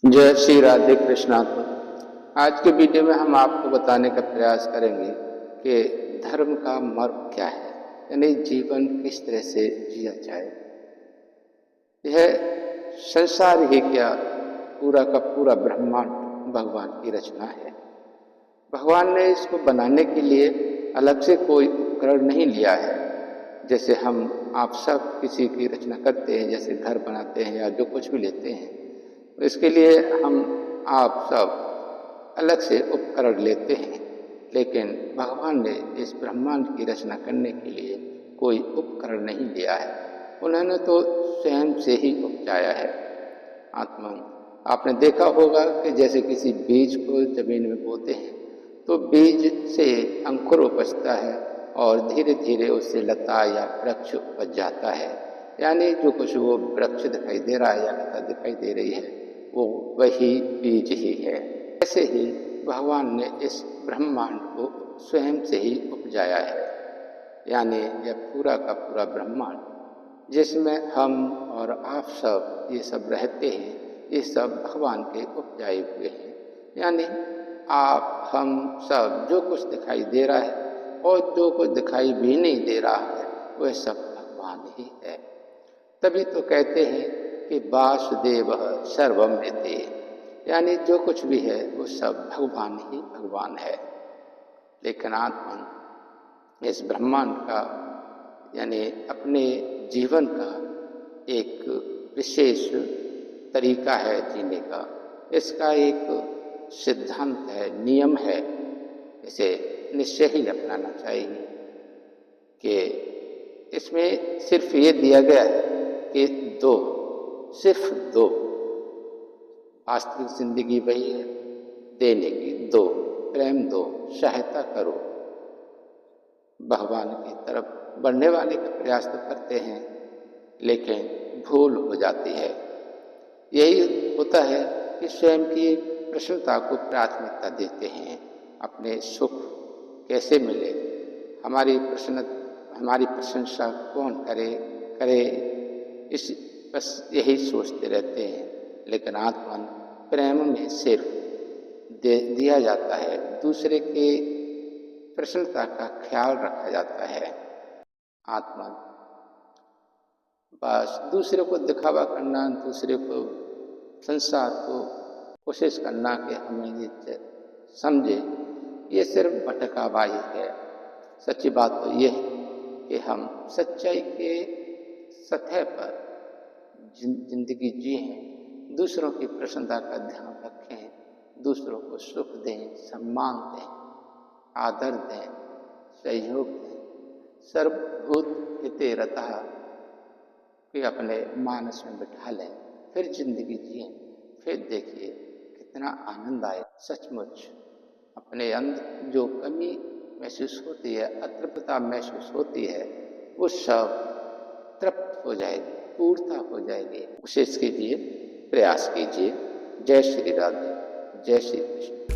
जय श्री राधे कृष्णात्मा। आज के वीडियो में हम आपको बताने का प्रयास करेंगे कि धर्म का मर्म क्या है, यानी जीवन किस तरह से जिया जाए। यह संसार ही क्या, पूरा का पूरा ब्रह्मांड भगवान की रचना है। भगवान ने इसको बनाने के लिए अलग से कोई उपकरण नहीं लिया है। जैसे हम आप सब किसी की रचना करते हैं, जैसे घर बनाते हैं या जो कुछ भी लेते हैं, तो इसके लिए हम आप सब अलग से उपकरण लेते हैं। लेकिन भगवान ने इस ब्रह्मांड की रचना करने के लिए कोई उपकरण नहीं लिया है। उन्होंने तो स्वयं से ही उपजाया है। आत्मा, आपने देखा होगा कि जैसे किसी बीज को जमीन में बोते हैं तो बीज से अंकुर उपजता है और धीरे धीरे उससे लता या वृक्ष उपज जाता है। यानी जो कुछ वो वृक्ष दिखाई दे रहा है या लता दिखाई दे रही है, वो वही बीज ही है। ऐसे ही भगवान ने इस ब्रह्मांड को स्वयं से ही उपजाया है। यानी यह पूरा का पूरा ब्रह्मांड जिसमें हम और आप सब ये सब रहते हैं, ये सब भगवान के उपजाए हुए हैं। यानी आप हम सब जो कुछ दिखाई दे रहा है और जो कुछ दिखाई भी नहीं दे रहा है, वह सब भगवान ही है। तभी तो कहते हैं कि वासुदेव सर्वमिति, यानी जो कुछ भी है वो सब भगवान ही भगवान है। लेकिन आत्मा इस ब्रह्मांड का यानी अपने जीवन का एक विशेष तरीका है जीने का। इसका एक सिद्धांत है, नियम है। इसे निश्चय ही अपनाना चाहिए कि इसमें सिर्फ ये दिया गया है कि दो, सिर्फ दो। वास्तविक जिंदगी वही है, देने की दो, प्रेम दो, सहायता करो। भगवान की तरफ बढ़ने वाले का प्रयास तो करते हैं, लेकिन भूल हो जाती है। यही होता है कि स्वयं की प्रसन्नता को प्राथमिकता देते हैं। अपने सुख कैसे मिले, हमारी प्रशंसा कौन करे, इस बस यही सोचते रहते हैं। लेकिन आत्मन प्रेम में सिर्फ दिया जाता है, दूसरे के प्रसन्नता का ख्याल रखा जाता है। आत्मा बस दूसरे को दिखावा करना, दूसरे को संसार को कोशिश करना कि हमें ये समझे, ये सिर्फ भटकाबाजी है। सच्ची बात तो ये है कि हम सच्चाई के सतह पर जिंदगी जिएं, दूसरों की प्रसन्नता का ध्यान रखें, दूसरों को सुख दें, सम्मान दें, आदर दें, सहयोग दें। सर्वभूत हिते रतः कि अपने मानस में बिठा लें, फिर जिंदगी जिए, फिर देखिए कितना आनंद आए। सचमुच अपने अंदर जो कमी महसूस होती है, अतृप्तता महसूस होती है, वो सब तृप्त हो जाएगी, पूर्णता हो जाएगी। कोशिश कीजिए, प्रयास कीजिए। जय श्री राधे, जय श्री कृष्ण।